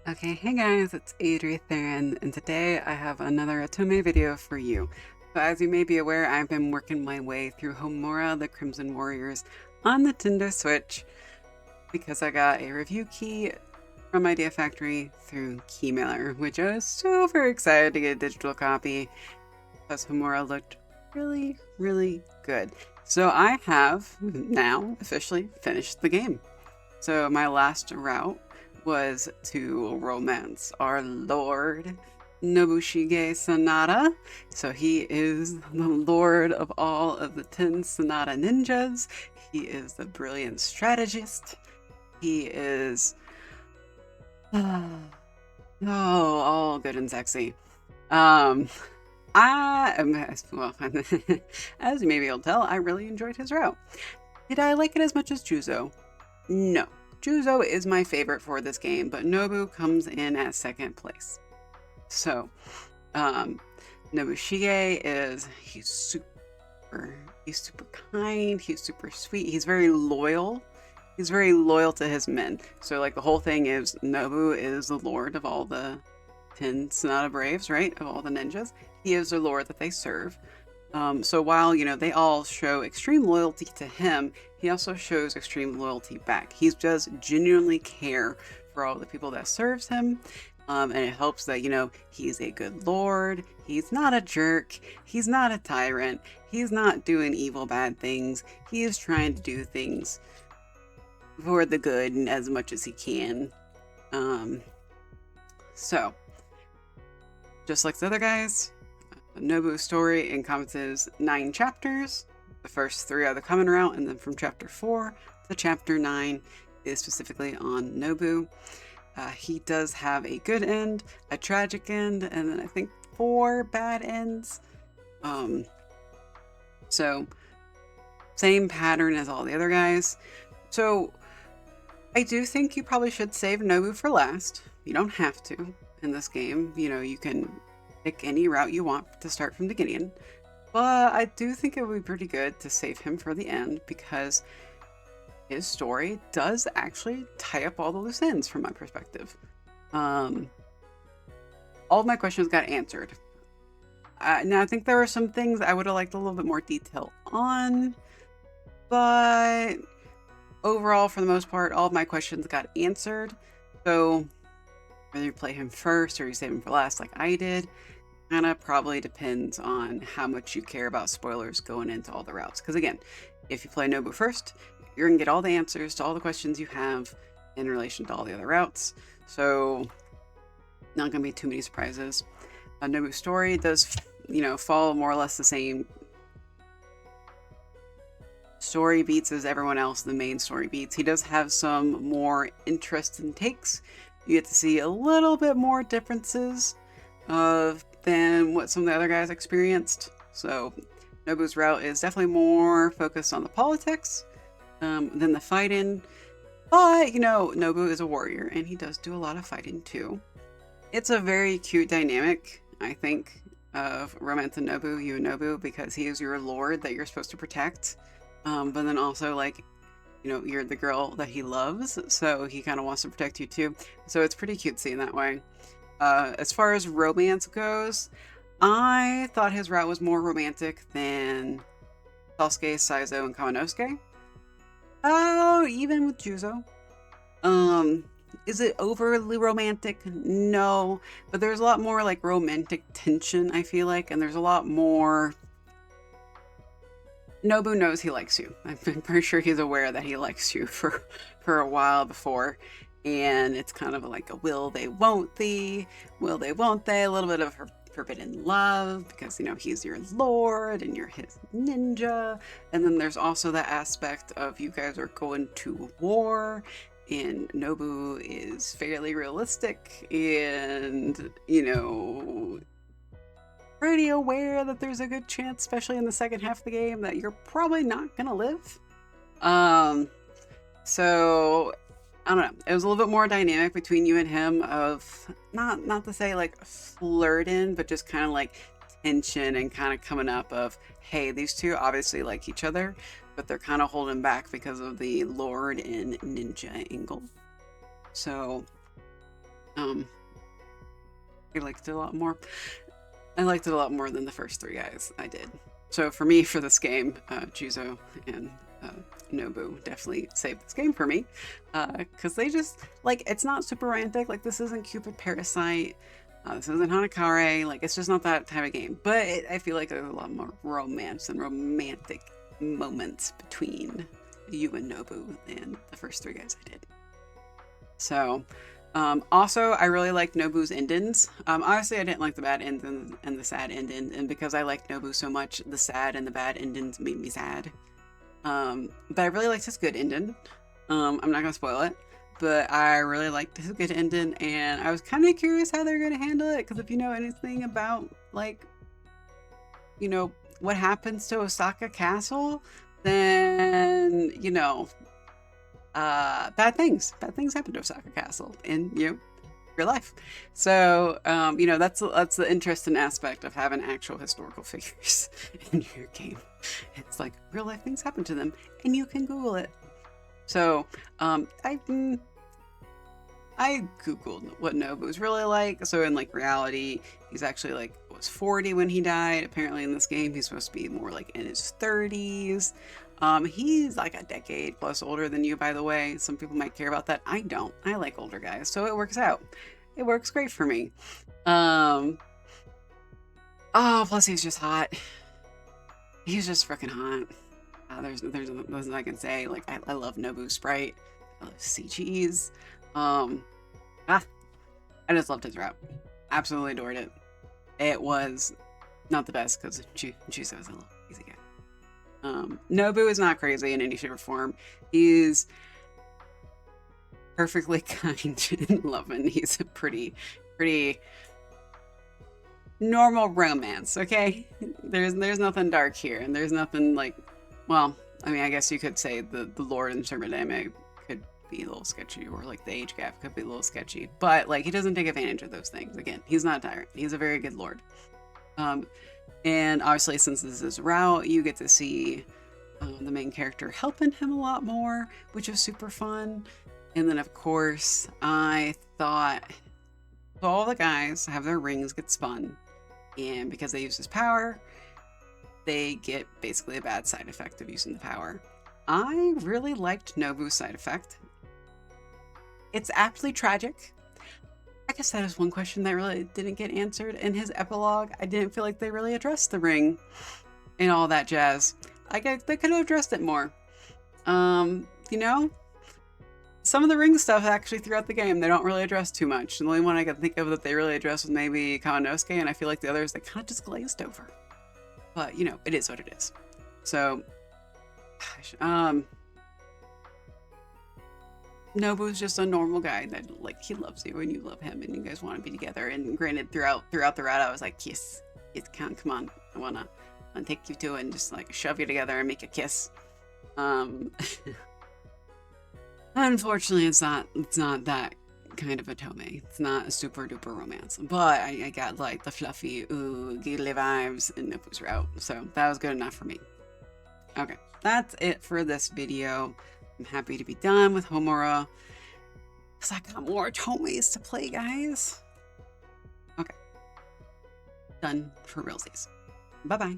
Okay, hey guys, it's Adri Theron, and today I have another Otome video for you. So as you may be aware, I've been working my way through Homura, the Crimson Warriors on the Nintendo Switch because I got a review key from Idea Factory through Keymailer, which I was super excited to get a digital copy because Homura looked really, really good. So I have now officially finished the game. So my last route was to romance our Lord Nobushige Sanada. So he is the lord of all of the 10 Sanada ninjas. He is the brilliant strategist. He is all good and sexy. I am, well, as you may be able to tell, I really enjoyed his route. Did I like it as much as Juzo? No. Juzo is my favorite for this game, but Nobu comes in at second place. So, Nobushige he's super kind, he's super sweet, he's very loyal. He's very loyal to his men. So like the whole thing is Nobu is the lord of all the 10 Sanada Braves, right? Of all the ninjas. He is the lord that they serve. So while, they all show extreme loyalty to him, he also shows extreme loyalty back. He does genuinely care for all the people that serves him. And it helps that, he's a good lord. He's not a jerk. He's not a tyrant. He's not doing evil, bad things. He is trying to do things for the good and as much as he can. So, just like the other guys, Nobu's story encompasses 9 chapters. The first 3 are the common route, and then from chapter 4 to chapter 9 is specifically on Nobu. He does have a good end, a tragic end, and then I think 4 bad ends. So same pattern as all the other guys. So I do think you probably should save Nobu for last. You don't have to in this game. You can pick any route you want to start from the beginning, but I do think it would be pretty good to save him for the end because his story does actually tie up all the loose ends from my perspective. All of my questions got answered. Now I think there are some things I would have liked a little bit more detail on, but overall, for the most part, all of my questions got answered. So whether you play him first or you save him for last like I did, kind of probably depends on how much you care about spoilers going into all the routes. Because again, if you play Nobu first, you're going to get all the answers to all the questions you have in relation to all the other routes. So not going to be too many surprises. Nobu's story does, follow more or less the same story beats as everyone else, the main story beats. He does have some more interesting takes. You get to see a little bit more differences than what some of the other guys experienced. So Nobu's route is definitely more focused on the politics than the fighting. But, Nobu is a warrior and he does do a lot of fighting too. It's a very cute dynamic, I think, of romance and Nobu, you and Nobu, because he is your lord that you're supposed to protect. But then also, you're the girl that he loves, so he kind of wants to protect you too. So it's pretty cutesy in that way. As far as romance goes, I thought his route was more romantic than Sasuke, Saizo, and Kaminosuke. Oh, even with Juzo. Is it overly romantic? No, but there's a lot more romantic tension, I feel like, and there's a lot more. Nobu knows he likes you. I'm pretty sure he's aware that he likes you for a while before. And it's kind of like a will they, won't they, will they, won't they, a little bit of forbidden love because, he's your lord and you're his ninja. And then there's also the aspect of you guys are going to war and Nobu is fairly realistic and, pretty aware that there's a good chance, especially in the second half of the game, that you're probably not gonna live. So I don't know. It was a little bit more dynamic between you and him of not to say flirting, but just kind of tension and kind of coming up of, hey, these two obviously like each other, but they're kind of holding back because of the Lord and Ninja angle. So I liked it a lot more. I liked it a lot more than the first 3 guys I did. So for me, for this game, Juzo and Nobu definitely saved this game for me. Because they just, like, it's not super romantic. Like, this isn't Cupid Parasite. This isn't Hanakare. Like, it's just not that type of game. But I feel like there's a lot more romance and romantic moments between you and Nobu than the first 3 guys I did. So, also, I really liked Nobu's endings. Obviously, I didn't like the bad ending and the sad ending, and because I liked Nobu so much, the sad and the bad endings made me sad. But I really liked his good ending. I'm not gonna spoil it, but I really liked his good ending, and I was kind of curious how they're gonna handle it, because if you know anything about, like, you know, what happens to Osaka Castle, then, you know, bad things happen to Osaka Castle in real life. So you know, that's the interesting aspect of having actual historical figures in your game. It's like real life things happen to them, and you can Google it. So I googled what Nobu's really like. So in like reality, he's actually like was 40 when he died. Apparently in this game, he's supposed to be more like in his 30s. He's like a decade plus older than you, by the way. Some people might care about that. I don't. I like older guys, so it works out. It works great for me. Oh, plus he's just hot. He's just freaking hot. There's nothing I can say. Like, I love Nobu Sprite. I love CGs. I just loved his rap. Absolutely adored it. It was not the best because Juzo was a little easy guy. Nobu is not crazy in any shape or form. He's perfectly kind and loving. He's a pretty normal romance, okay? There's nothing dark here, and there's nothing like, well, I mean, I guess you could say the lore and thermodynamic could be a little sketchy, or like the age gap could be a little sketchy, but like he doesn't take advantage of those things. Again, he's not a tyrant. He's a very good lord. And obviously, since this is route, you get to see the main character helping him a lot more, which is super fun. And then, of course, I thought all the guys have their rings get spun, and because they use his power, they get basically a bad side effect of using the power. I really liked Nobu's side effect. It's aptly tragic. I guess that is one question that really didn't get answered in his epilogue. I didn't feel like they really addressed the ring and all that jazz. I guess they could have addressed it more. You know, some of the ring stuff actually throughout the game, they don't really address too much. The only one I can think of that they really addressed was maybe Kaminosuke, and I feel like the others, they kind of just glazed over. But, you know, it is what it is. So, gosh, Nobu's just a normal guy that, like, he loves you and you love him and you guys want to be together. And granted, throughout the route, I was like, yes, come on, I wanna take you to and just like shove you together and make a kiss. Unfortunately, it's not that kind of Otome. It's not a super duper romance, but I got like the fluffy giggly vibes in Nobu's route, so that was good enough for me. Okay, that's it for this video. I'm happy to be done with Homura, because I got more Otomes to play, guys. Okay. Done for realsies. Bye-bye.